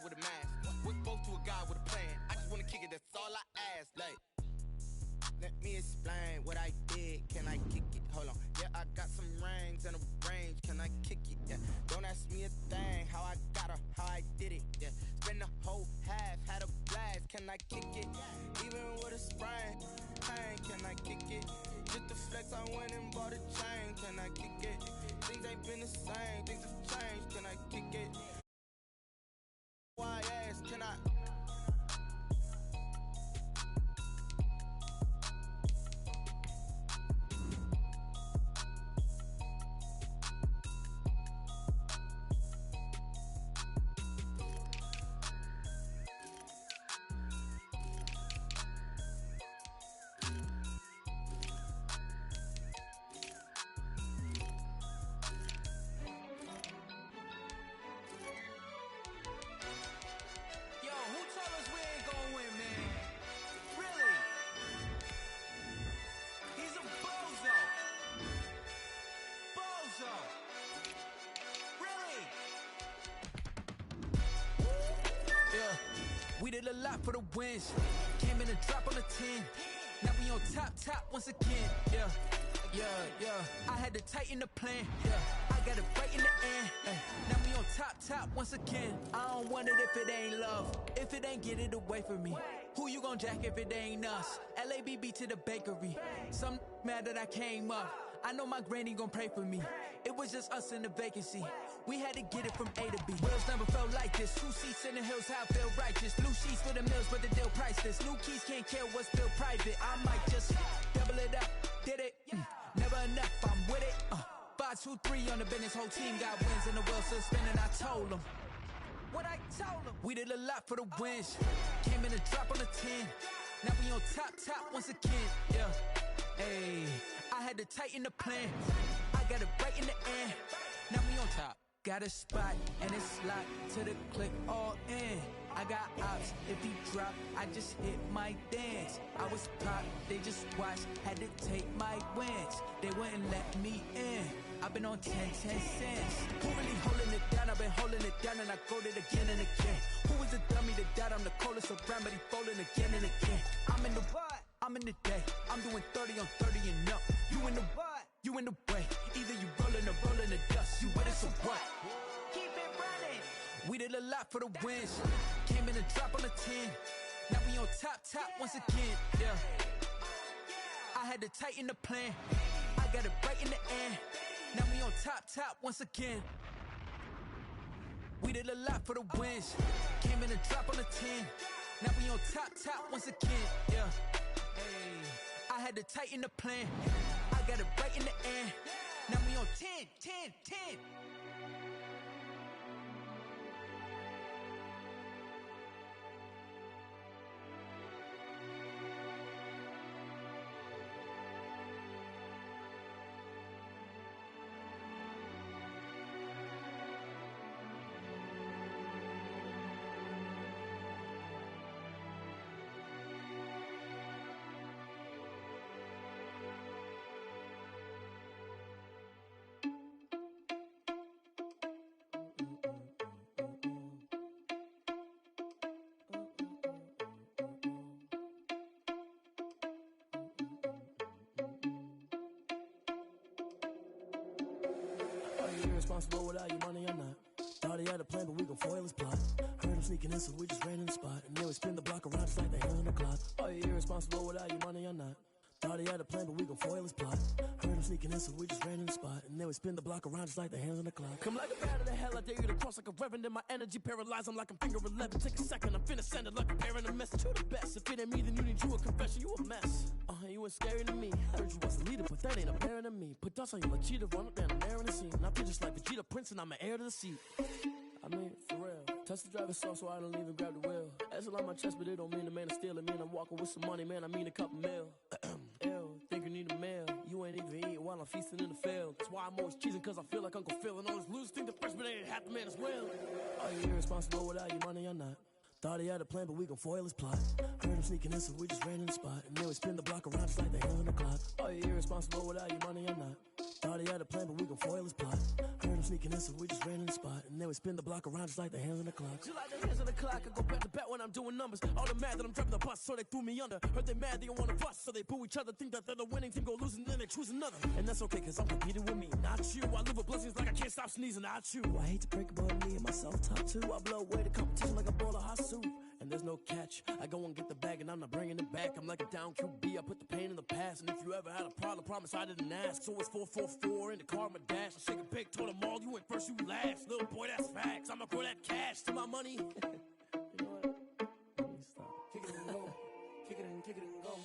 with a mask. We're both to a guy with a plan. I just wanna kick it, that's all I ask. Like, let me explain what I did. Can I kick it? Hold on. Yeah, I got some rings and a range. Can I kick it? Yeah. Don't ask me a thing. How I got her, how I did it. Yeah. Spend the whole half, had a blast. Can I kick it? Even with a sprain. Pain, can I kick it? Just the flex, I went and bought a chain. Can I kick it? Things ain't been the same. Things have changed. Can I kick it? Why ask? Can I? We did a lot for the wins. Came in and drop on the 10. Now we on top once again. Yeah. I had to tighten the plan. Yeah, I got it right in the end. Now we on top once again. I don't want it if it ain't love. If it ain't, get it away from me. Who you gon' jack if it ain't us? LABB to the bakery. Some mad that I came up. I know my granny gon' pray for me. It was just us in the vacancy. We had to get it from A to B. Wheels never felt like this. 2 seats in the hills, how I feel righteous. Blue sheets for the mills, but the deal priceless. New keys can't care what's still private. I might just double it up. Did it? Never enough, I'm with it. 5, 2, 3 on the business. Whole team got wins and the wheels still spinning. I told them what I told them. We did a lot for the wins. Came in and drop on the 10. Now we on top once again. Yeah. Hey, I had to tighten the plan. I got it right in the end. Now we on top. Got a spot and it's locked to the click all in. I got ops, if he drop, I just hit my dance. I was pop, they just watched, had to take my wins. They wouldn't let me in. I've been on 10 cents. Who really holding it down? I've been holding it down and I go it again and again. Who is the dummy that died? I'm the coldest around, but he falling again and again. I'm in the what? I'm in the day. I'm doing 30 on 30 and up. You in the what? You in the way. Either you rolling or rolling the dust. You with us or what? Keep it running. We did a lot for the wins. Came in and drop on the 10. Now we on top once again. Yeah. I had to tighten the plan. I got it right in the end. Now we on top once again. We did a lot for the wins. Came in and drop on the 10. Now we on top once again. Yeah. Hey, I had to tighten the plan. I got it right in the end. Now we on 10. Irresponsible without your money or not. Thought he had a plan, but we gon' foil his plot. Heard him sneaking in, so we just ran in the spot. And then we spin the block around just like the hands on the clock. Are you irresponsible without your money or not? Thought he had a plan, but we gon' foil his plot. Heard him sneaking in, so we just ran in the spot. And then we spin the block around just like the hands on the clock. Come like a bat of the hell, I dare you to cross like a reverend. In my energy paralyzed, I'm like I'm finger 11. Take a second, I'm finna send it like a parent a message to the best. If it ain't me, then you need you a confession, you a mess. You ain't scary to me. Heard you was a leader, but that ain't apparent to me. Put dust on you like cheetah, run up down the air in the scene. I feel just like Vegeta Prince and I'm an heir to the seat. I mean, for real. Touch the driver's soft so I don't even grab the wheel. That's a lot on my chest, but it don't mean the man is stealing. Mean I'm walking with some money, man, I mean a couple mil. Ew, think you need a meal. You ain't even eating while I'm feasting in the field. That's why I'm always cheesing, cause I feel like Uncle Phil. And all this loose think the freshman ain't half the man as well. Are you irresponsible without your money or not? Thought he had a plan, but we gon' foil his plot. Heard him sneaking in, so we just ran in the spot. And then we spin the block around just like the hands on the clock. Are you irresponsible without your money or not? Thought he had a plan, but we gon' foil his plot. Heard him sneaking in, so we just ran in the spot. And then we spin the block around just like the hands on the clock. Just like the hands on the clock, I go back to back when I'm doing numbers. All the mad that I'm driving the bus, so they threw me under. Heard they mad, they don't want to bust, so they boo each other. Think that they're the winning team, go losing, then they choose another. And that's okay, cause I'm competing with me, not you. I live with blessings like I can't stop sneezing, not you. I hate to break it, but me and myself top two. I blow away the competition like a bowl of hot soup. And there's no catch. I go and get the bag and I'm not bringing it back. I'm like a down QB. I put the pain in the past. And if you ever had a problem, promise I didn't ask. So it's 4-4-4 in the car, my dash. I shake a big, told them all, you went first, you last. Little boy, that's facts. I'ma grow that cash to my money. You know what? Let me stop. Kick it and go. Kick it and go.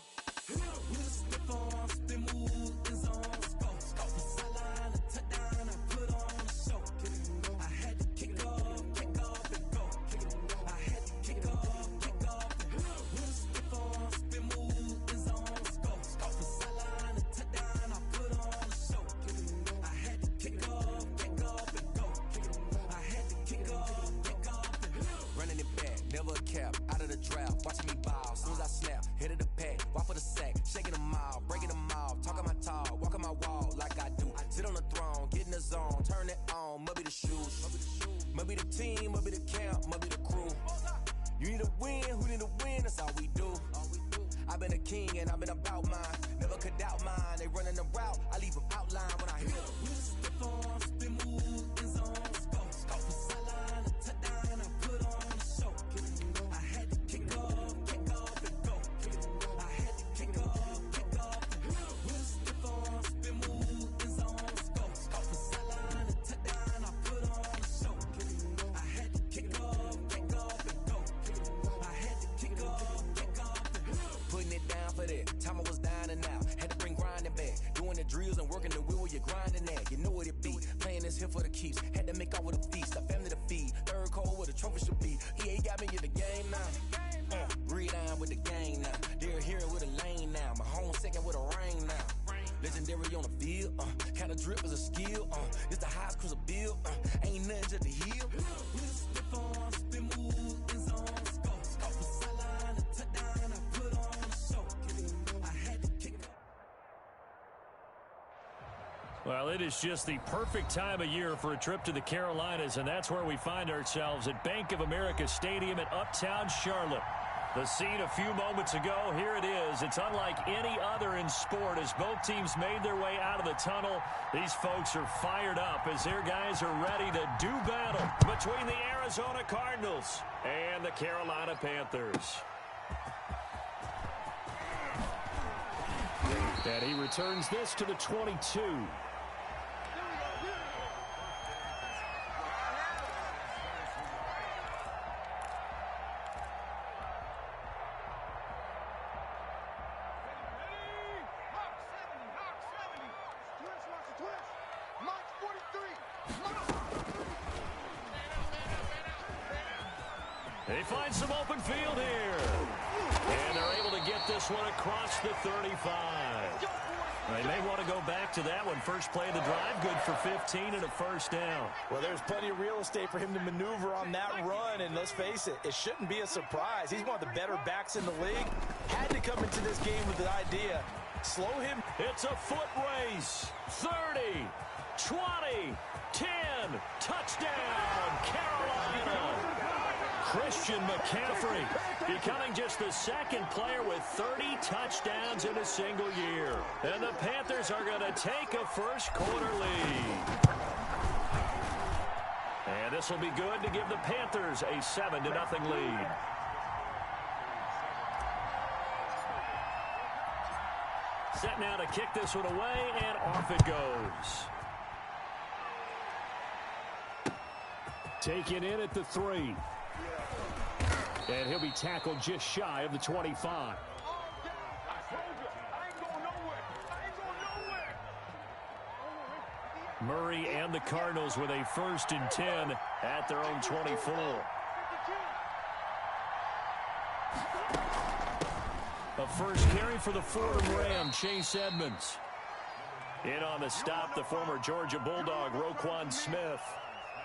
With the form, spin move, is on. Go. The sideline, a touchdown, I put on a show. Kick it and go. I had to kick off and go. Kick it and go. I had to kick off. Out of the draft, watching me ball. Soon as I snap, hit of the pack, walk for the sack, shaking them all, breaking them off, talking my talk, walking my wall like I do. Sit on the throne, get in the zone, turn it on, must be the shoes, must be the team, must be the camp, must be the crew. You need a win, who need a win? That's all we do. I've been a king and I've been about mine, never could doubt mine. They running the route, I leave them outline when I hit them. Time I was down and out, had to bring grinding back. Doing the drills and working the wheel where you're grinding at. You know what it be, playing this here for the keeps. Had to make all with a feast, a family to feed. Third cold where the trophy should be. EA got me in the game now. Read on with the gang now. They're here with a lane now. My home second with a rain now. Legendary on the field, kind of drip is a skill. It's the highest cruiser bill, ain't nothing just the hill. Well, it is just the perfect time of year for a trip to the Carolinas, and that's where we find ourselves at Bank of America Stadium in Uptown Charlotte. The scene a few moments ago, here it is. It's unlike any other in sport as both teams made their way out of the tunnel. These folks are fired up as their guys are ready to do battle between the Arizona Cardinals and the Carolina Panthers. And he returns this to the 22. They find some open field here. And they're able to get this one across the 35. They may want to go back to that one. First play of the drive, good for 15 and a first down. Well, there's plenty of real estate for him to maneuver on that run, and let's face it, it shouldn't be a surprise. He's one of the better backs in the league. Had to come into this game with the idea, slow him. It's a foot race. 30, 20, 10, touchdown, Carolina. Christian McCaffrey becoming just the second player with 30 touchdowns in a single year. And the Panthers are going to take a first quarter lead. And this will be good to give the Panthers a 7-0 lead. Set now to kick this one away, and off it goes. Taken in at the 3. And he'll be tackled just shy of the 25. Murray and the Cardinals with a 1st and 10 at their own 24. A first carry for the Fordham Ram, Chase Edmonds. In on the stop, the former Georgia Bulldog, Roquan Smith.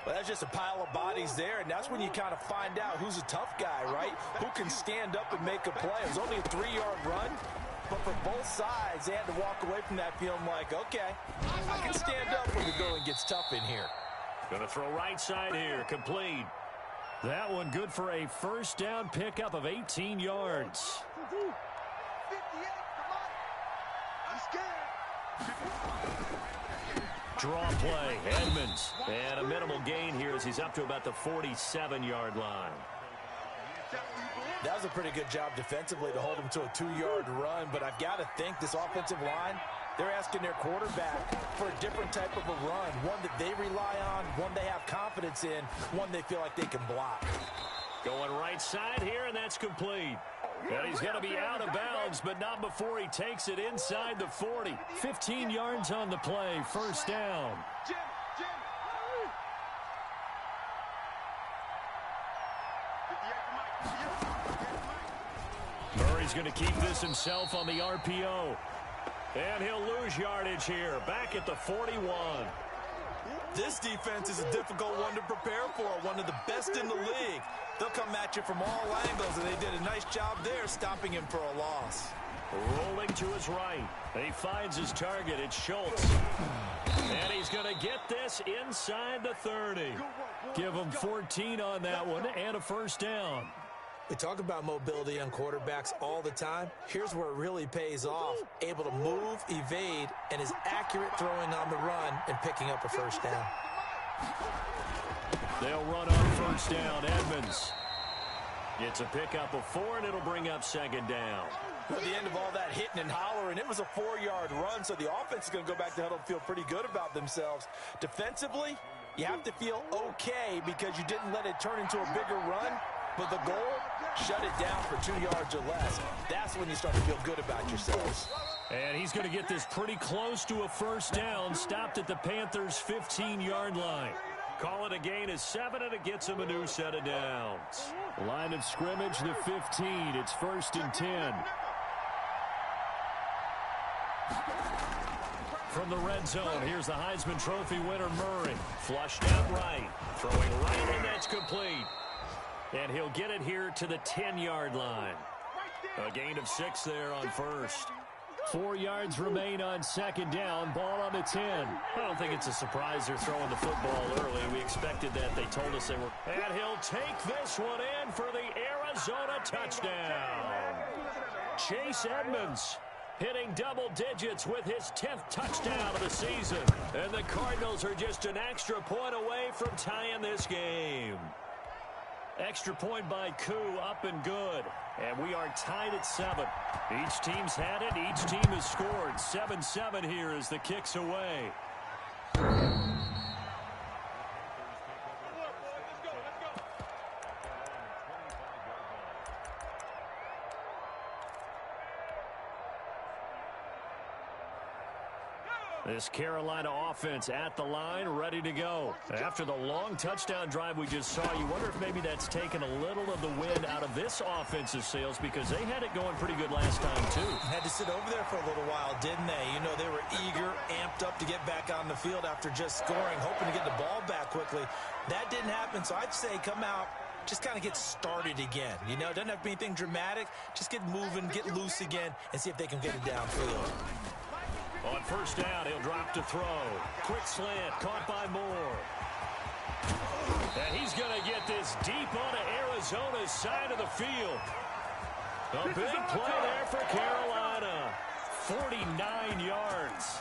Well, that's just a pile of bodies there, and that's when you kind of find out who's a tough guy, right? Who can stand up and make a play. It was only a 3-yard run, but for both sides, they had to walk away from that feeling like, okay, I can stand up when the going gets tough in here. Going to throw right side here. Complete. That one good for a first down pickup of 18 yards. Draw play, Edmonds. And a minimal gain here as he's up to about the 47-yard line. That was a pretty good job defensively to hold him to a 2-yard run, but I've got to think this offensive line, they're asking their quarterback for a different type of a run, one that they rely on, one they have confidence in, one they feel like they can block. Going right side here, and that's complete. And he's going to be out of bounds, but not before he takes it inside the 40. 15 yards on the play, first down. Murray's going to keep this himself on the RPO. And he'll lose yardage here, back at the 41. This defense is a difficult one to prepare for, one of the best in the league. They'll come at you from all angles, and they did a nice job there stopping him for a loss. Rolling to his right. He finds his target. It's Schultz. And he's going to get this inside the 30. Give him 14 on that one and a first down. We talk about mobility on quarterbacks all the time. Here's where it really pays off. Able to move, evade, and is accurate throwing on the run and picking up a first down. They'll run on first down. Edmonds. It's a pickup of 4, and it'll bring up second down. At the end of all that hitting and hollering, it was a 4-yard run, so the offense is going to go back to huddle and feel pretty good about themselves. Defensively, you have to feel okay because you didn't let it turn into a bigger run, but the goal, shut it down for 2 yards or less. That's when you start to feel good about yourselves. And he's going to get this pretty close to a first down, stopped at the Panthers' 15-yard line. Call it a gain of 7, and it gets him a new set of downs. Line of scrimmage, the 15. It's 1st and 10. From the red zone, here's the Heisman Trophy winner, Murray. Flushed out right. Throwing right, and that's complete. And he'll get it here to the 10-yard line. A gain of 6 there on first. 4 yards remain on second down. Ball on the 10. I don't think it's a surprise they're throwing the football early. We expected that. They told us they were. And he'll take this one in for the Arizona touchdown. Chase Edmonds hitting double digits with his 10th touchdown of the season. And the Cardinals are just an extra point away from tying this game. Extra point by Koo, up and good. And we are tied at 7. Each team's had it. Each team has scored. 7-7 here as the kick's away. This Carolina offense at the line, ready to go. After the long touchdown drive we just saw, you wonder if maybe that's taken a little of the wind out of this offense's sails because they had it going pretty good last time, too. Had to sit over there for a little while, didn't they? You know, they were eager, amped up to get back on the field after just scoring, hoping to get the ball back quickly. That didn't happen, so I'd say come out, just kind of get started again. You know, it doesn't have to be anything dramatic. Just get moving, get loose again, and see if they can get it downfield. On first down, he'll drop to throw. Quick slant, caught by Moore. And he's going to get this deep onto Arizona's side of the field. A big play there for Carolina. 49 yards.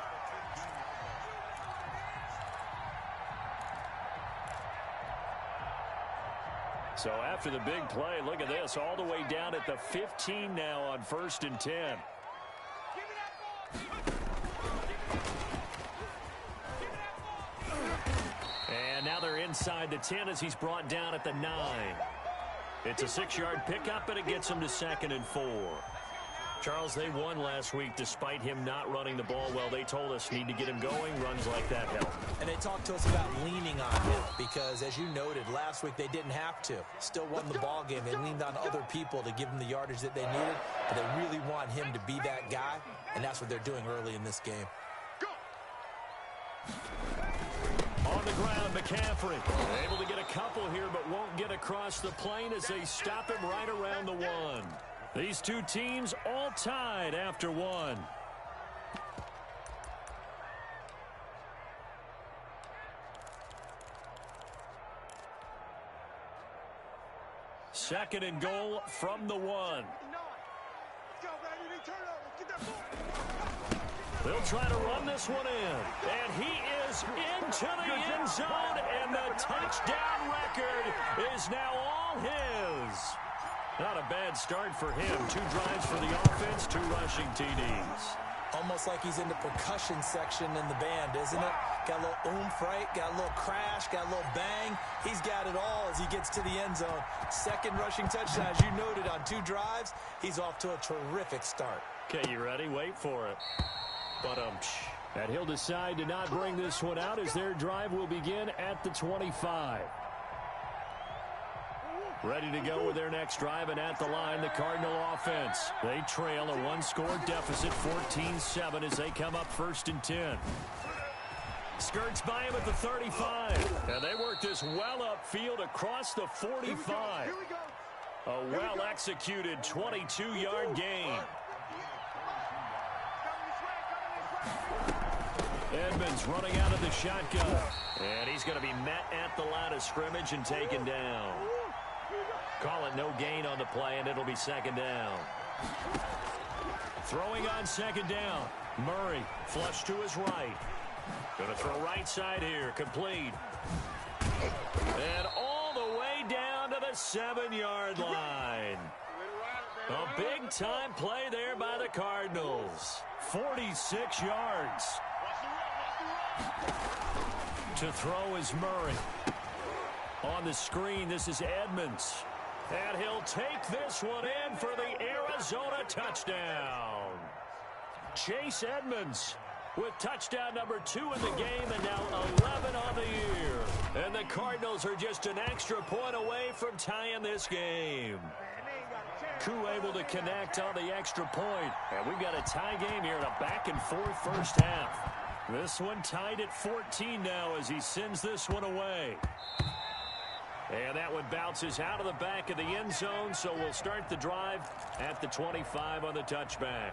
So after the big play, look at this, all the way down at the 15 now on 1st and 10. And now they're inside the 10 as he's brought down at the 9. It's a 6-yard pickup, and it gets him to 2nd and 4. Charles, they won last week despite him not running the ball well. They told us need to get him going. Runs like that help. And they talked to us about leaning on him because, as you noted, last week they didn't have to. Still won the ball game. They leaned on other people to give them the yardage that they needed, but they really want him to be that guy, and that's what they're doing early in this game. On the ground, McCaffrey able to get a couple here, but won't get across the plane as they stop him right around the 1. These two teams all tied after 1. 2nd and goal from the 1. They'll try to run this one in. And he is into the end zone, and the touchdown record is now all his. Not a bad start for him. 2 drives for the offense, 2 rushing TDs. Almost like he's in the percussion section in the band, isn't it? Got a little oomph, right? Got a little crash, got a little bang. He's got it all as he gets to the end zone. 2nd rushing touchdown, as you noted, on 2 drives. He's off to a terrific start. Okay, you ready? Wait for it. And he'll decide to not bring this one out as their drive will begin at the 25. Ready to go with their next drive, and at the line, the Cardinal offense. They trail a 1-score deficit, 14-7, as they come up 1st and 10. Skirts by him at the 35. And they work this well upfield across the 45. A well-executed 22-yard gain. Edmonds running out of the shotgun. And he's going to be met at the line of scrimmage and taken down. Call it no gain on the play, and it'll be 2nd down. Throwing on 2nd down. Murray flush to his right. Going to throw right side here. Complete. And all the way down to the 7-yard line. A big-time play there by the Cardinals. 46 yards. To throw is Murray. On the screen, this is Edmonds. And he'll take this one in for the Arizona touchdown. Chase Edmonds with touchdown number 2 in the game, and now 11 on the year. And the Cardinals are just an extra point away from tying this game. Koo able to connect on the extra point. And we've got a tie game here in a back-and-forth first half. This one tied at 14 now as he sends this one away. And that one bounces out of the back of the end zone, so we'll start the drive at the 25 on the touchback.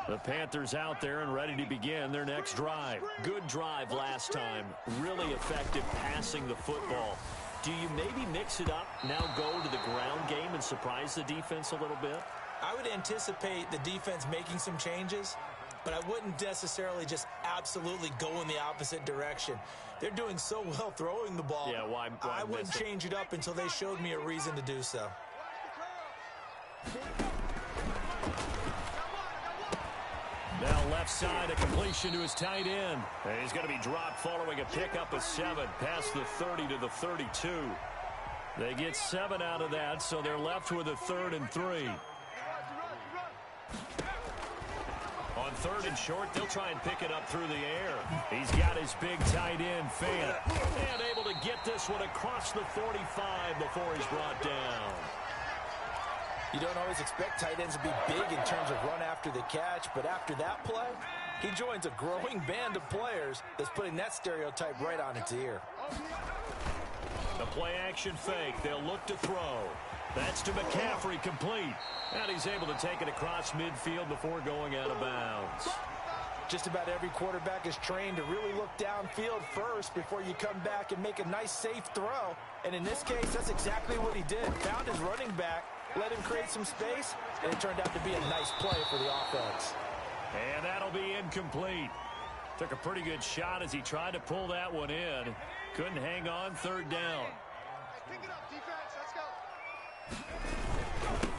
The Panthers out there and ready to begin their next drive. Good drive last time. Really effective passing the football. Do you maybe mix it up, now go to the ground game and surprise the defense a little bit? I would anticipate the defense making some changes, but I wouldn't necessarily just absolutely go in the opposite direction. They're doing so well throwing the ball. Yeah, why I wouldn't change it up until they showed me a reason to do so. Now left side, a completion to his tight end. And he's going to be dropped following a pickup of 7 past the 30 to the 32. They get 7 out of that, so they're left with a 3rd and 3. On 3rd and short, they'll try and pick it up through the air. He's got his big tight end, Fant, and able to get this one across the 45 before he's brought down. You don't always expect tight ends to be big in terms of run after the catch, but after that play, he joins a growing band of players that's putting that stereotype right on its ear. The play-action fake. They'll look to throw. That's to McCaffrey, complete. And he's able to take it across midfield before going out of bounds. Just about every quarterback is trained to really look downfield first before you come back and make a nice, safe throw. And in this case, that's exactly what he did. Found his running back, let him create some space, and it turned out to be a nice play for the offense. And that'll be incomplete. Took a pretty good shot as he tried to pull that one in. Couldn't hang on, 3rd down. Pick it up, defense. Let's go.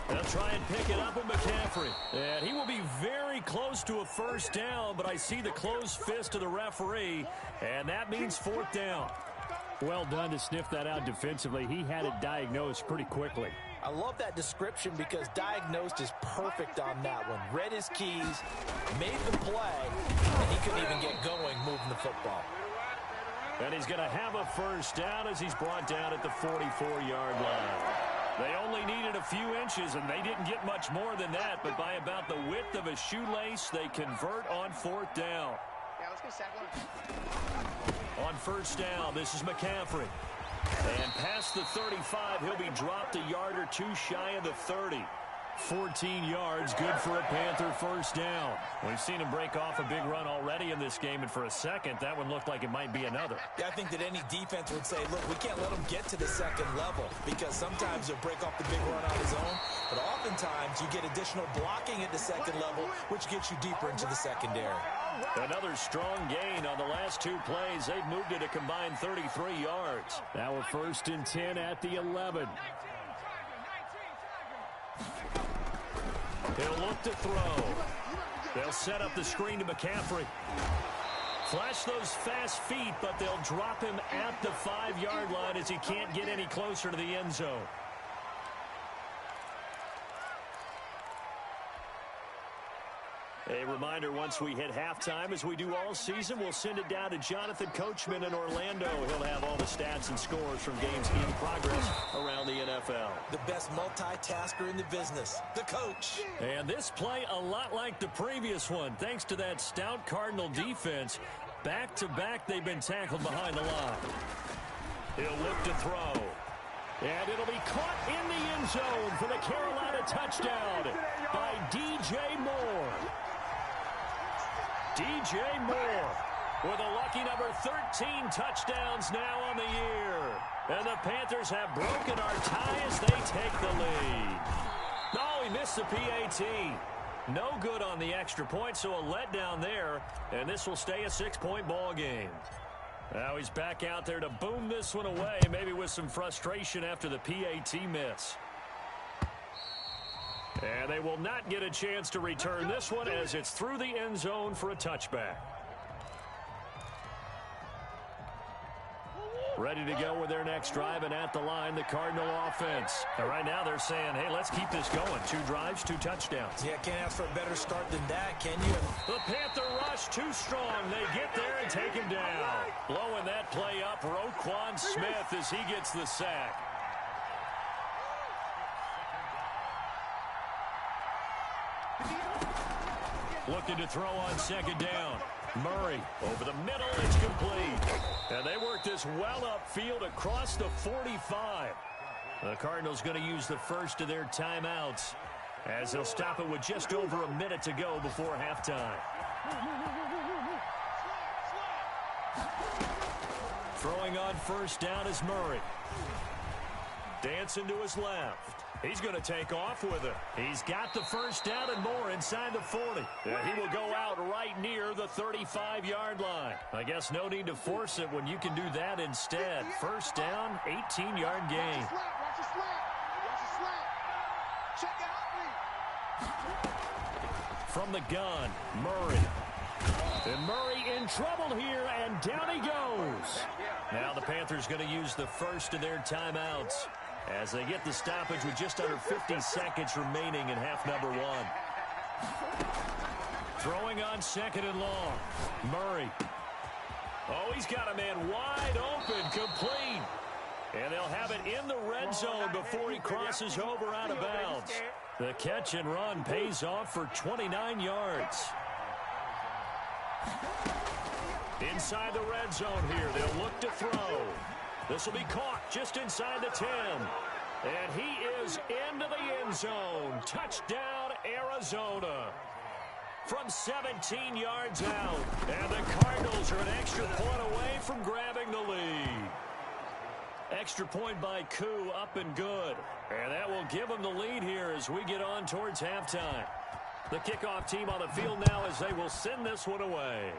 They'll try and pick it up with McCaffrey. And he will be very close to a 1st down, but I see the closed fist of the referee, and that means 4th down. Well done to sniff that out defensively. He had it diagnosed pretty quickly. I love that description because diagnosed is perfect on that one. Read his keys, made the play, and he couldn't even get going moving the football. And he's going to have a 1st down as he's brought down at the 44-yard line. They only needed a few inches, and they didn't get much more than that, but by about the width of a shoelace, they convert on 4th down. Yeah, let's go sack one. On 1st down, this is McCaffrey. And past the 35, he'll be dropped a yard or 2 shy of the 30. 14 yards, good for a Panther first down. We've seen him break off a big run already in this game, and for a second, that one looked like it might be another. Yeah, I think that any defense would say, look, we can't let him get to the second level because sometimes he'll break off the big run on his own, but oftentimes you get additional blocking at the second level, which gets you deeper into the secondary. Another strong gain on the last two plays. They've moved it a combined 33 yards. Now a 1st and 10 at the 11. He'll look to throw. They'll set up the screen to McCaffrey. Flash those fast feet, but they'll drop him at the 5-yard line as he can't get any closer to the end zone. A reminder, once we hit halftime, as we do all season, we'll send it down to Jonathan Coachman in Orlando. He'll have all the stats and scores from games in progress around the NFL. The best multitasker in the business, the coach. And this play a lot like the previous one. Thanks to that stout Cardinal defense, back-to-back they've been tackled behind the line. He'll look to throw. And it'll be caught in the end zone for the Carolina touchdown by DJ Moore. DJ Moore with a lucky number 13 touchdowns now on the year. And the Panthers have broken our tie as they take the lead. No, he missed the PAT. No good on the extra point, so a letdown there. And this will stay a 6-point ball game. Now he's back out there to boom this one away, maybe with some frustration after the PAT miss. And they will not get a chance to return this one as it's through the end zone for a touchback. Ready to go with their next drive, and at the line, the Cardinal offense. And right now they're saying, hey, let's keep this going. 2 drives, 2 touchdowns. Yeah, can't ask for a better start than that, can you? The Panther rush too strong. They get there and take him down. Blowing that play up, Roquan Smith as he gets the sack. Looking to throw on 2nd down. Murray over the middle, it's complete. And they work this well upfield across the 45. The Cardinals going to use the first of their timeouts as they'll stop it with just over a minute to go before halftime. Throwing on 1st down is Murray. Dancing to his left. He's going to take off with it. He's got the 1st down and more inside the 40. And he will go out right near the 35-yard line. I guess no need to force it when you can do that instead. 1st down, 18-yard gain. From the gun, Murray. And Murray in trouble here, and down he goes. Now the Panthers going to use the first of their timeouts as they get the stoppage with just under 50 seconds remaining in half number 1. Throwing on 2nd and long. Murray. Oh, he's got a man wide open, complete. And they'll have it in the red zone before he crosses over out of bounds. The catch and run pays off for 29 yards. Inside the red zone here, they'll look to throw. This will be caught just inside the 10. And he is into the end zone. Touchdown, Arizona. From 17 yards out. And the Cardinals are an extra point away from grabbing the lead. Extra point by Koo, up and good. And that will give them the lead here as we get on towards halftime. The kickoff team on the field now as they will send this one away.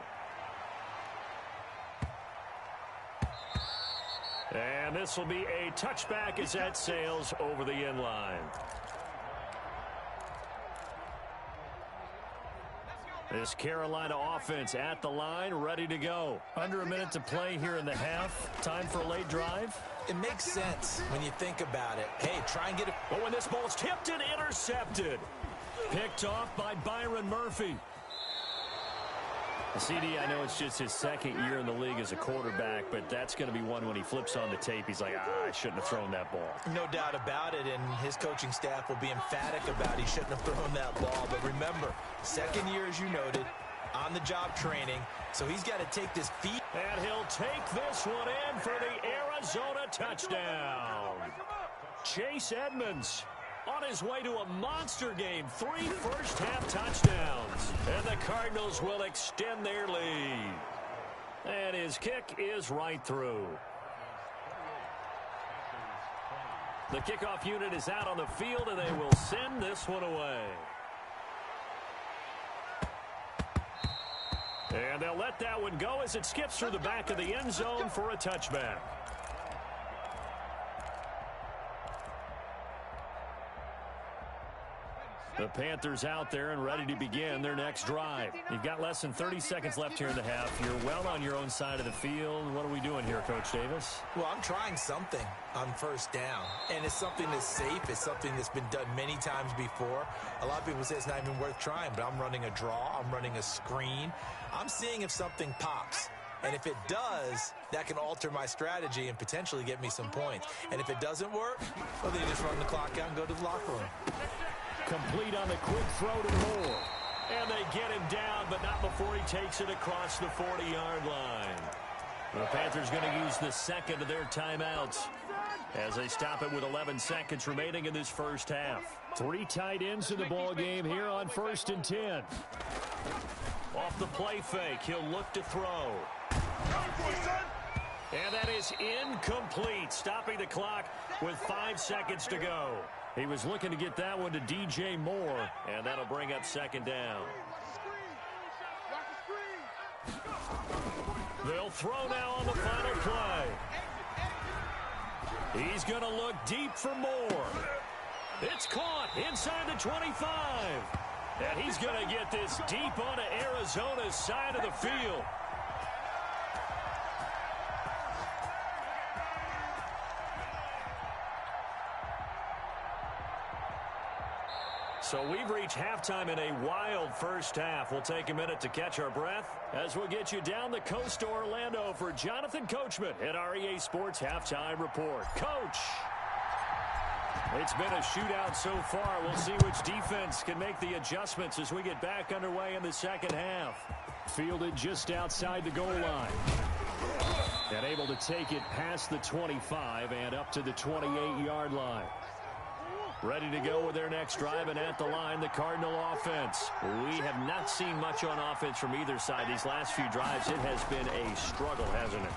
And this will be a touchback as that sails over the end line. This Carolina offense at the line, ready to go. Under a minute to play here in the half. Time for a late drive. It makes sense when you think about it. Hey, try and get it. Oh, when this ball's tipped and intercepted. Picked off by Byron Murphy. CD, I know it's just his 2nd year in the league as a quarterback, but that's going to be one when he flips on the tape. He's like, I shouldn't have thrown that ball. No doubt about it, and his coaching staff will be emphatic about he shouldn't have thrown that ball. But remember, 2nd year, as you noted, on-the-job training, so he's got to take this feet. And he'll take this one in for the Arizona touchdown. Chase Edmonds On his way to a monster game, 3 first-half touchdowns. And the Cardinals will extend their lead. And his kick is right through. The kickoff unit is out on the field, and they will send this one away. And they'll let that one go as it skips through the back of the end zone for a touchback. The Panthers out there and ready to begin their next drive. You've got less than 30 seconds left here in the half. You're well on your own side of the field. What are we doing here, Coach Davis? Well, I'm trying something on first down, and it's something that's safe. It's something that's been done many times before. A lot of people say it's not even worth trying, but I'm running a draw. I'm running a screen. I'm seeing if something pops. And if it does, that can alter my strategy and potentially get me some points. And if it doesn't work, well, then you just run the clock out and go to the locker room. Complete on the quick throw to Moore. And they get him down, but not before he takes it across the 40-yard line. The Panthers going to use the second of their timeouts as they stop it with 11 seconds remaining in this first half. 3 tight ends in the ball game here on 1st and 10. Off the play fake, he'll look to throw. And that is incomplete, stopping the clock with 5 seconds to go. He was looking to get that one to DJ Moore, and that'll bring up second down. They'll throw now on the final play. He's going to look deep for Moore. It's caught inside the 25. And he's going to get this deep onto Arizona's side of the field. So we've reached halftime in a wild first half. We'll take a minute to catch our breath as we'll get you down the coast to Orlando for Jonathan Coachman at our EA Sports Halftime Report. Coach, it's been a shootout so far. We'll see which defense can make the adjustments as we get back underway in the second half. Fielded just outside the goal line. And able to take it past the 25 and up to the 28-yard line. Ready to go with their next drive, and at the line, the Cardinal offense. We have not seen much on offense from either side. These last few drives, it has been a struggle, hasn't it?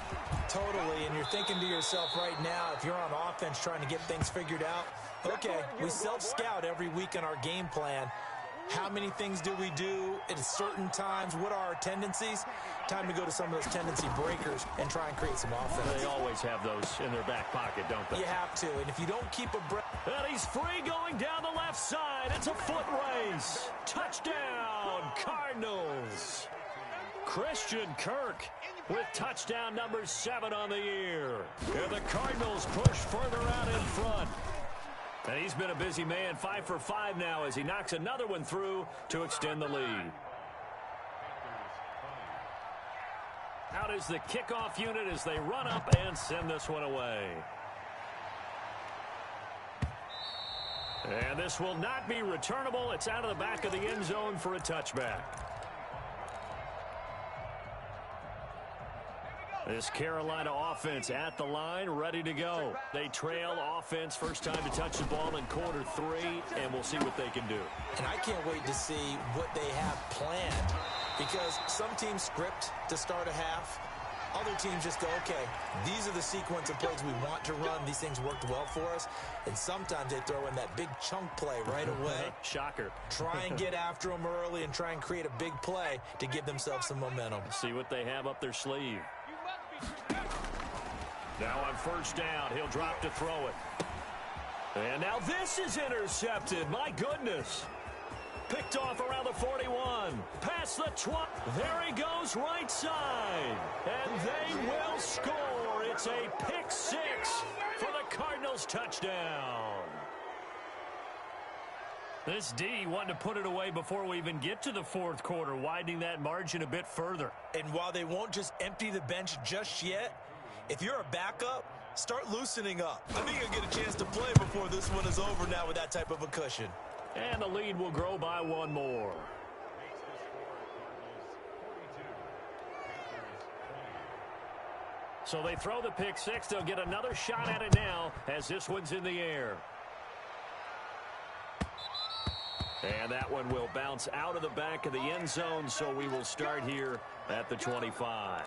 Totally, and you're thinking to yourself right now, if you're on offense trying to get things figured out, okay, we self-scout every week in our game plan. How many things do we do at certain times? What are our tendencies? Time to go to some of those tendency breakers and try and create some offense. They always have those in their back pocket, don't they? You have to, and if you don't keep a breath. And he's free going down the left side. It's a foot race. Touchdown, Cardinals. Christian Kirk with touchdown number 7 on the year. And the Cardinals push further out in front. And he's been a busy man, 5 for 5 now as he knocks another one through to extend the lead. Out is the kickoff unit as they run up and send this one away. And this will not be returnable. It's out of the back of the end zone for a touchback. This Carolina offense at the line, ready to go. They trail offense, first time to touch the ball in quarter 3, and we'll see what they can do. And I can't wait to see what they have planned, because some teams script to start a half. Other teams just go, okay, these are the sequence of plays we want to run. These things worked well for us. And sometimes they throw in that big chunk play right away. Shocker. Try and get after them early and try and create a big play to give themselves some momentum. See what they have up their sleeve. Now on first down, he'll drop to throw it. And now this is intercepted. My goodness. Picked off around the 41. Past the 20. There he goes right side. And they will score. It's a pick 6 for the Cardinals touchdown. This D wanted to put it away before we even get to the fourth quarter, widening that margin a bit further. And while they won't just empty the bench just yet, if you're a backup, start loosening up. I think you'll get a chance to play before this one is over now with that type of a cushion. And the lead will grow by 1 more. So they throw the pick 6. They'll get another shot at it now as this one's in the air. And that one will bounce out of the back of the end zone, so we will start here at the 25.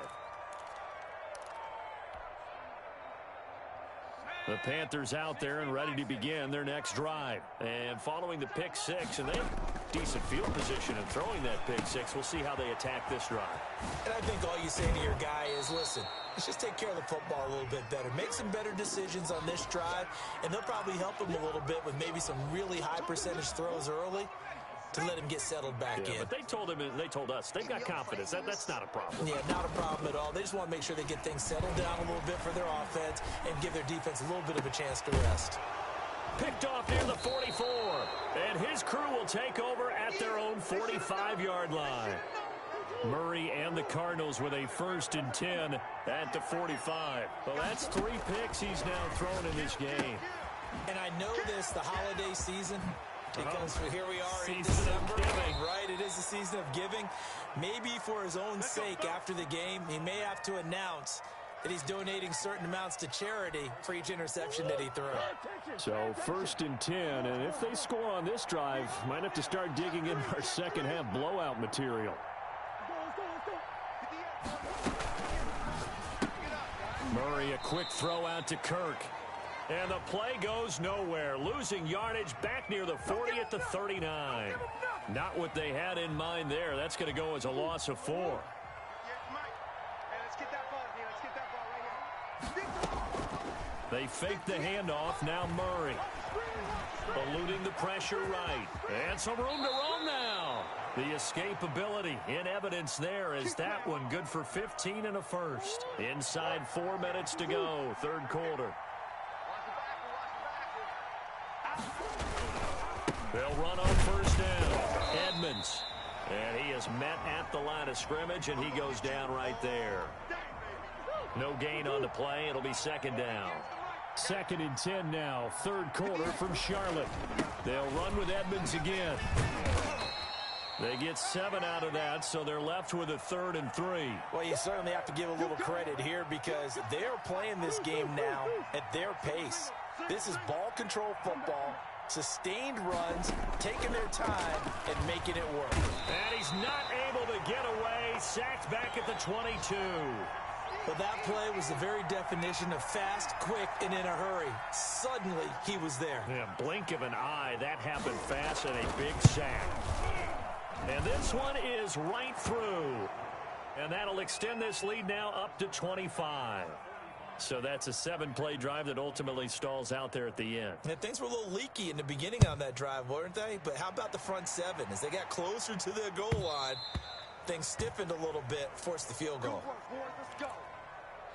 The Panthers out there and ready to begin their next drive. And following the pick six, and they have decent field position in throwing that pick six. We'll see how they attack this drive. And I think all you say to your guy is, listen, let's just take care of the football a little bit better. Make some better decisions on this drive, and they'll probably help him a little bit with maybe some really high percentage throws early to let him get settled back in. But they told us they've got confidence. That's not a problem. Yeah, not a problem at all. They just want to make sure they get things settled down a little bit for their offense and give their defense a little bit of a chance to rest. Picked off near the 44, and his crew will take over at their own 45-yard line. Murray and the Cardinals with a 1st and 10 at the 45. Well, that's 3 picks he's now thrown in this game. And I know this, the holiday season, because here we are in Season of December, giving. right? It is the season of giving. Maybe for his own sake after the game, he may have to announce that he's donating certain amounts to charity for each interception that he threw. So 1st and 10, and if they score on this drive, might have to start digging in our second half blowout material. Murray, a quick throw out to Kirk. And the play goes nowhere, losing yardage back near the 40 at the 39. Not what they had in mind there. That's going to go as a loss of 4. They fake the handoff. Now Murray. Eluding the pressure right. And some room to roam now. The escapability in evidence there as that one good for 15 and a first. Inside 4 minutes to go, 3rd quarter. They'll run on 1st down. Edmonds. And he is met at the line of scrimmage, and he goes down right there. No gain on the play. It'll be 2nd down. 2nd and 10 now. 3rd quarter from Charlotte. They'll run with Edmonds again. They get 7 out of that, so they're left with a 3rd and 3. Well, you certainly have to give a little credit here because they're playing this game now at their pace. This is ball control football, sustained runs, taking their time, and making it work. And he's not able to get away. Sacked back at the 22. Well, that play was the very definition of fast, quick, and in a hurry. Suddenly, he was there. Yeah, blink of an eye. That happened fast and a big sack. And this one is right through. And that'll extend this lead now up to 25. So that's a 7-play drive that ultimately stalls out there at the end. And things were a little leaky in the beginning on that drive, weren't they? But how about the front 7? As they got closer to the goal line, things stiffened a little bit, forced the field goal. Let's go.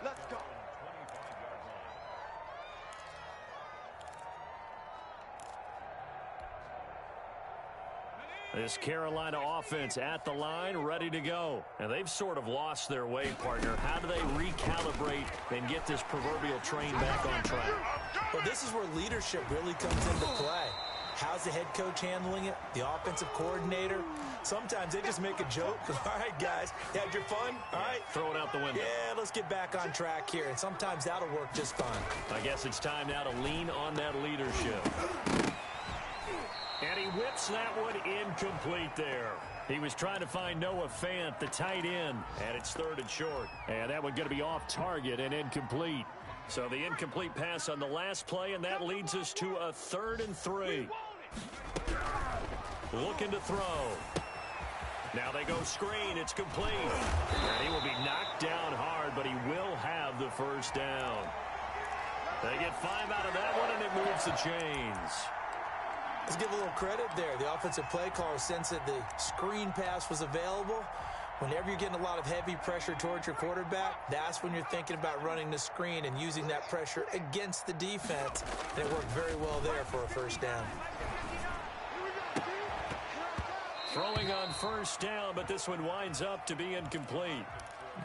Let's go. This Carolina offense at the line, ready to go. And they've sort of lost their way, partner. How do they recalibrate and get this proverbial train back on track? Well, this is where leadership really comes into play. How's the head coach handling it? The offensive coordinator? Sometimes they just make a joke. All right, guys, you had your fun? All right. Throw it out the window. Yeah, let's get back on track here. And sometimes that'll work just fine. I guess it's time now to lean on that leadership. And he whips that one incomplete there. He was trying to find Noah Fant, the tight end, and it's 3rd and short. And that one going to be off target and incomplete. So the incomplete pass on the last play, and that leads us to a 3rd and 3. Looking to throw. Now they go screen. It's complete. And he will be knocked down hard, but he will have the 1st down. They get 5 out of that one, and it moves the chains. Let's give a little credit there. The offensive play caller sensed that the screen pass was available. Whenever you're getting a lot of heavy pressure towards your quarterback, that's when you're thinking about running the screen and using that pressure against the defense. And it worked very well there for a 1st down. Throwing on 1st down, but this one winds up to be incomplete.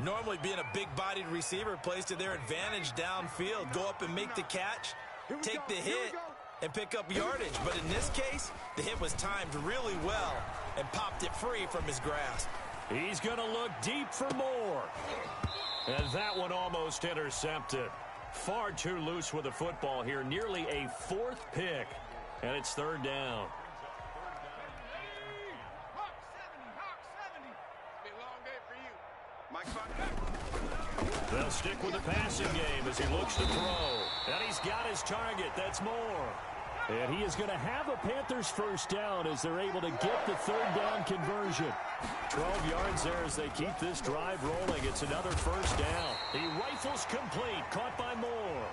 Normally being a big-bodied receiver plays to their advantage downfield. Go up and make the catch, take the hit, and pick up yardage. But in this case, the hit was timed really well and popped it free from his grasp. He's going to look deep for more. And that one almost intercepted. Far too loose with the football here. Nearly a 4th pick. And it's 3rd down. They'll stick with the passing game as he looks to throw. And he's got his target. That's Moore. And he is going to have a Panthers first down as they're able to get the third down conversion. 12 yards there as they keep this drive rolling. It's another first down. He rifles complete, caught by Moore.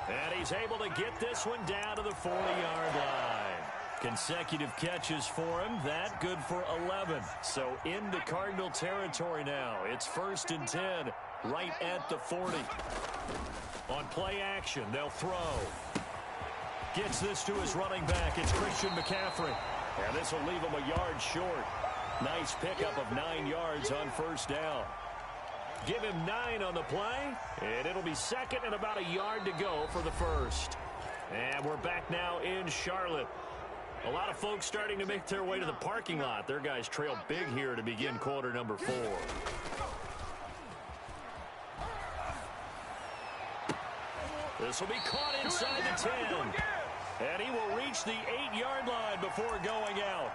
And he's able to get this one down to the 40-yard line. Consecutive catches for him. That good for 11. So into Cardinal territory now. It's 1st and 10 right at the 40. On play action, they'll throw. Gets this to his running back. It's Christian McCaffrey. And this will leave him a yard short. Nice pickup of 9 yards on first down. Give him 9 on the play, and it'll be second and about a yard to go for the first. And we're back now in Charlotte. A lot of folks starting to make their way to the parking lot. Their guys trail big here to begin quarter number 4. This will be caught inside the 10. And he will reach the 8-yard line before going out.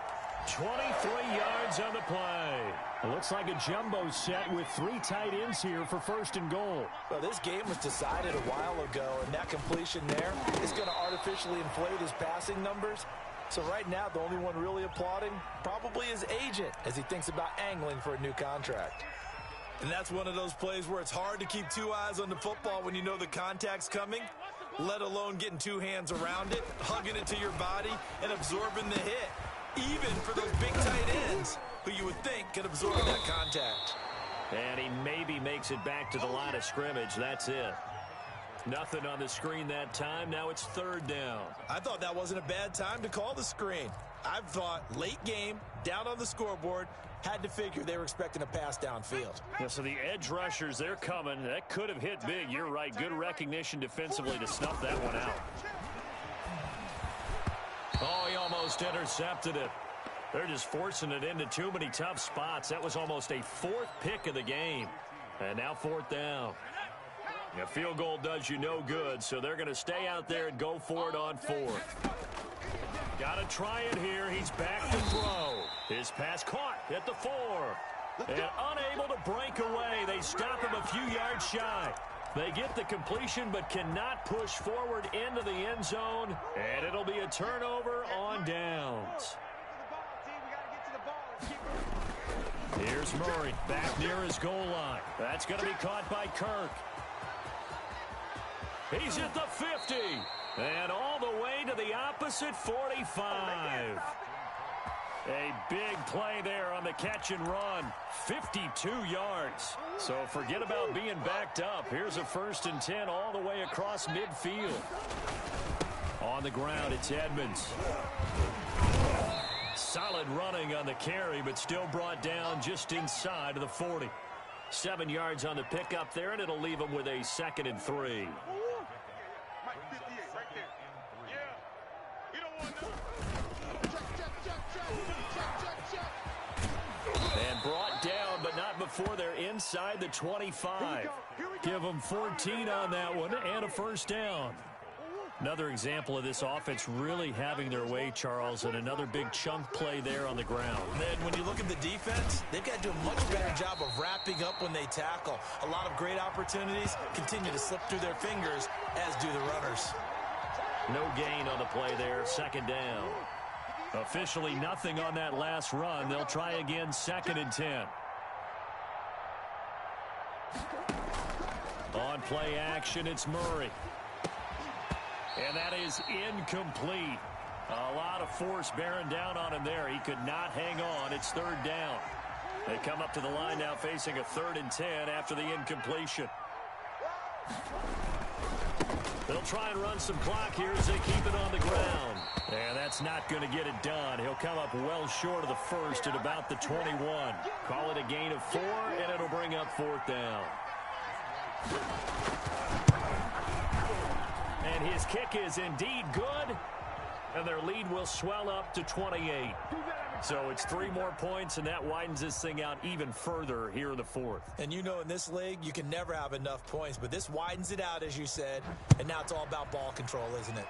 23 yards on the play. It looks like a jumbo set with 3 tight ends here for 1st and goal. Well, this game was decided a while ago, and that completion there is going to artificially inflate his passing numbers. So right now, the only one really applauding probably his agent as he thinks about angling for a new contract. And that's one of those plays where it's hard to keep 2 eyes on the football when you know the contact's coming, let alone getting 2 hands around it, hugging it to your body, and absorbing the hit. Even for those big tight ends who you would think can absorb that contact. And he maybe makes it back to the line of scrimmage. That's it. Nothing on the screen that time. Now it's 3rd down. I thought that wasn't a bad time to call the screen. I thought late game, down on the scoreboard, had to figure they were expecting a pass downfield. Yeah, so the edge rushers, they're coming. That could have hit big. You're right. Good recognition defensively to snuff that one out. Oh, he almost intercepted it. They're just forcing it into too many tough spots. That was almost a 4th pick of the game. And now 4th down. A field goal does you no good, so they're going to stay out there and go for it on 4th. Got to try it here. He's back to throw. His pass caught at the 4. And unable to break away. They stop him a few yards shy. They get the completion but cannot push forward into the end zone. And it'll be a turnover on downs. Here's Murray back near his goal line. That's going to be caught by Kirk. He's at the 50. And all the way to the opposite 45. A big play there on the catch and run. 52 yards. So forget about being backed up. Here's a 1st and 10 all the way across midfield. On the ground, it's Edmonds. Solid running on the carry, but still brought down just inside of the 40. 7 yards on the pickup there, and it'll leave him with a 2nd and 3. And brought down, but not before they're inside the 25. Give them 14 on that one and a 1st down. Another example of this offense really having their way, Charles, and another big chunk play there on the ground. And then when you look at the defense, they've got to do a much better job of wrapping up when they tackle. A lot of great opportunities continue to slip through their fingers, as do the runners. No gain on the play there, 2nd down. Officially nothing on that last run. They'll try again, 2nd and 10. On play action, it's Murray. And that is incomplete. A lot of force bearing down on him there. He could not hang on. It's 3rd down. They come up to the line now facing a 3rd and 10 after the incompletion. They'll try and run some clock here as they keep it on the ground. And that's not going to get it done. He'll come up well short of the 1st at about the 21. Call it a gain of 4, and it'll bring up 4th down. And his kick is indeed good. And their lead will swell up to 28. So it's 3 more points, and that widens this thing out even further here in the 4th. And you know in this league, you can never have enough points. But this widens it out, as you said. And now it's all about ball control, isn't it?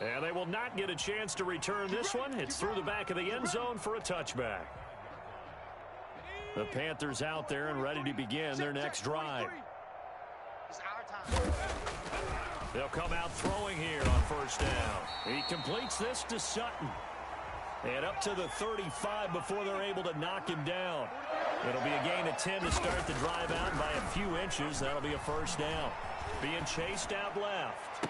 And they will not get a chance to return this one. It's through the back of the end zone for a touchback. The Panthers out there and ready to begin their next drive. They'll come out throwing here on first down. He completes this to Sutton. And up to the 35 before they're able to knock him down. It'll be a gain of 10 to start the drive out by a few inches. That'll be a first down. Being chased out left.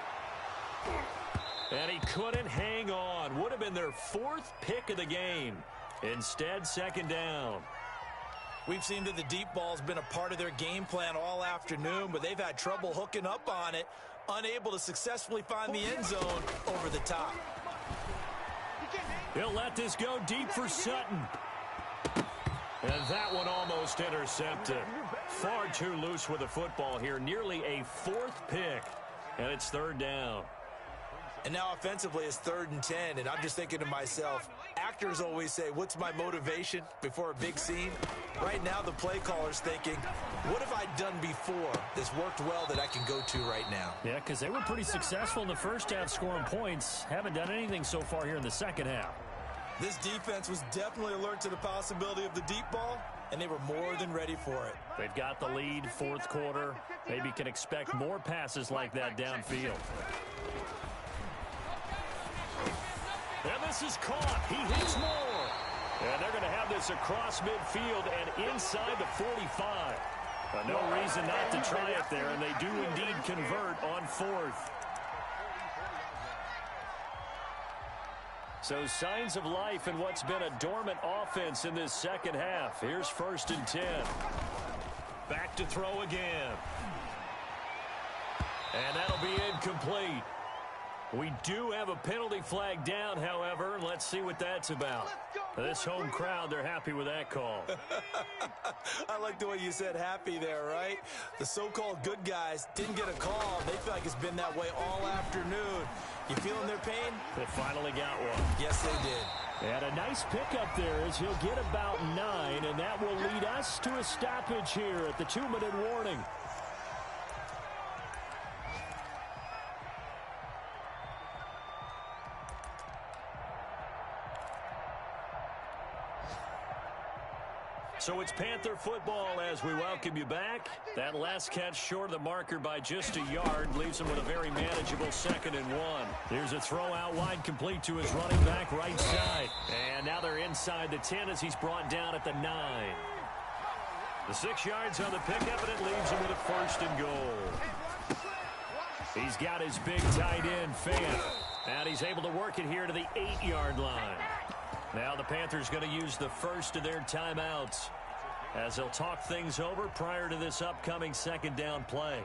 And he couldn't hang on. Would have been their 4th pick of the game. Instead, second down. We've seen that the deep ball's been a part of their game plan all afternoon, but they've had trouble hooking up on it, unable to successfully find the end zone over the top. He'll let this go deep for Sutton. And that one almost intercepted. Far too loose with the football here. Nearly a 4th pick. And it's third down. And now offensively it's 3rd and 10. And I'm just thinking to myself, actors always say, what's my motivation before a big scene? Right now the play caller's thinking, what have I done before that's worked well that I can go to right now? Yeah, because they were pretty successful in the first half scoring points. Haven't done anything so far here in the second half. This defense was definitely alert to the possibility of the deep ball, and they were more than ready for it. They've got the lead, 4th quarter. Maybe can expect more passes like that downfield. And this is caught. He hits more. And they're going to have this across midfield and inside the 45. No reason not to try it there, and they do indeed convert on 4th. So signs of life in what's been a dormant offense in this second half. Here's 1st and 10. Back to throw again. And that'll be incomplete. We do have a penalty flag down, however. Let's see what that's about. This home crowd, they're happy with that call. I like the way you said happy there, right? The so-called good guys didn't get a call. They feel like it's been that way all afternoon. You feeling their pain? They finally got one. Yes, they did. And a nice pickup there as he'll get about 9, and that will lead us to a stoppage here at the 2-minute warning. So it's Panther football as we welcome you back. That last catch short of the marker by just a yard leaves him with a very manageable 2nd and 1. Here's a throw out wide complete to his running back right side. And now they're inside the 10 as he's brought down at the 9. The 6 yards on the pickup, and it leaves him with a 1st and goal. He's got his big tight end, Fan. And he's able to work it here to the 8-yard line. Now the Panthers going to use the first of their timeouts as they'll talk things over prior to this upcoming second down play.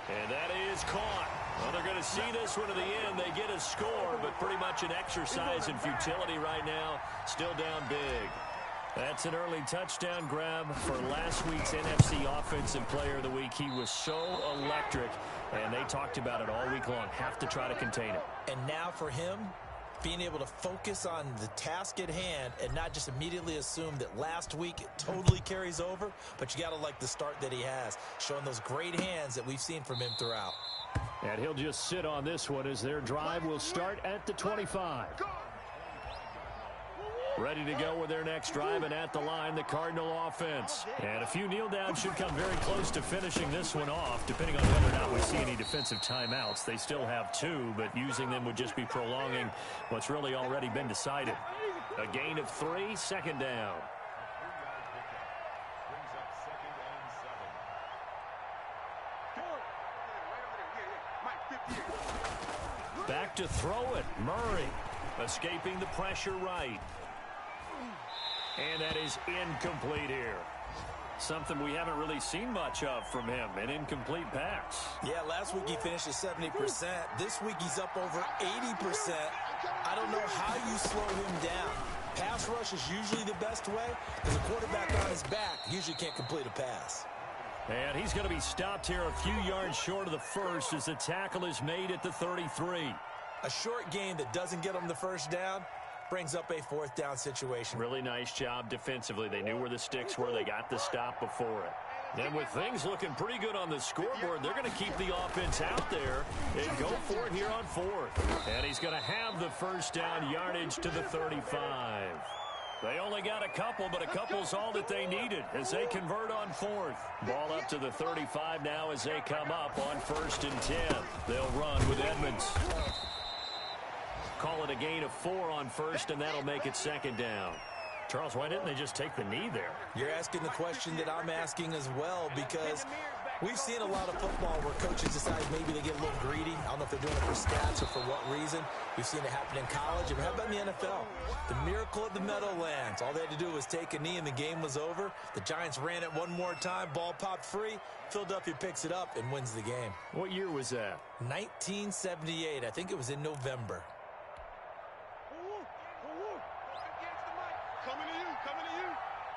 And that is caught. Well, they're going to see this one to the end. They get a score, but pretty much an exercise in futility right now. Still down big. That's an early touchdown grab for last week's NFC Offensive Player of the Week. He was so electric, and they talked about it all week long. Have to try to contain it. And now for him, being able to focus on the task at hand and not just immediately assume that last week it totally carries over, but you got to like the start that he has, showing those great hands that we've seen from him throughout. And he'll just sit on this one as their drive will start at the 25. Ready to go with their next drive, and at the line, the Cardinal offense. And a few kneel downs should come very close to finishing this one off, depending on whether or not we see any defensive timeouts. They still have 2, but using them would just be prolonging what's really already been decided. A gain of 3, second down. Back to throw it, Murray, escaping the pressure right. And that is incomplete here. Something we haven't really seen much of from him, an incomplete pass. Yeah, last week he finished at 70%. This week he's up over 80%. I don't know how you slow him down. Pass rush is usually the best way because a quarterback on his back usually can't complete a pass. And he's going to be stopped here a few yards short of the first as the tackle is made at the 33. A short gain that doesn't get him the first down brings up a 4th down situation. Really nice job defensively. They knew where the sticks were. They got the stop before it. And with things looking pretty good on the scoreboard, they're going to keep the offense out there and go for it here on fourth. And he's going to have the first down yardage to the 35. They only got a couple, but a couple's all that they needed as they convert on fourth. Ball up to the 35 now as they come up on 1st and 10. They'll run with Edmonds. Call it a gain of 4 on first, and that'll make it 2nd down. Charles, why didn't they just take the knee there? You're asking the question that I'm asking as well, because we've seen a lot of football where coaches decide maybe they get a little greedy. I don't know if they're doing it for stats or for what reason. We've seen it happen in college. And how about in the NFL? The miracle of the Meadowlands. All they had to do was take a knee and the game was over. The Giants ran it one more time. Ball popped free. Philadelphia picks it up and wins the game. What year was that? 1978. I think it was in November.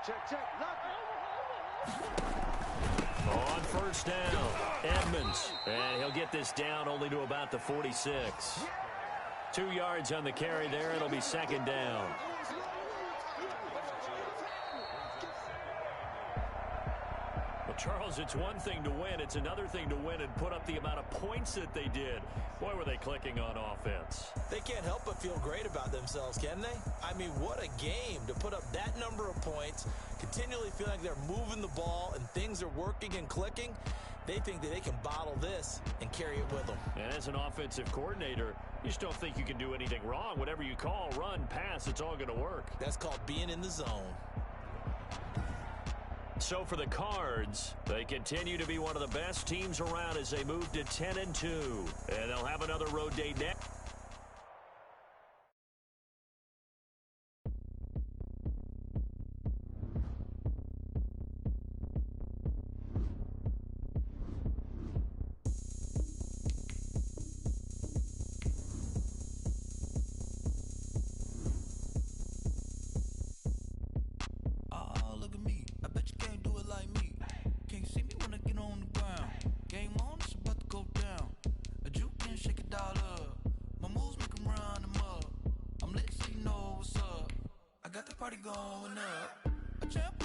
Check. On 1st down, Edmonds. And he'll get this down only to about the 46. 2 yards on the carry there. It'll be 2nd down. Well, Charles, it's one thing to win. It's another thing to win and put up the amount of points that they did. Boy, were they clicking on offense. They can't help but feel great about themselves, can they? I mean, what a game to put up that number of points, continually feel like they're moving the ball and things are working and clicking. They think that they can bottle this and carry it with them. And as an offensive coordinator, you just don't think you can do anything wrong. Whatever you call, run, pass, it's all going to work. That's called being in the zone. So for the Cards, they continue to be one of the best teams around as they move to 10-2. And they'll have another road day next. Party going up. A champ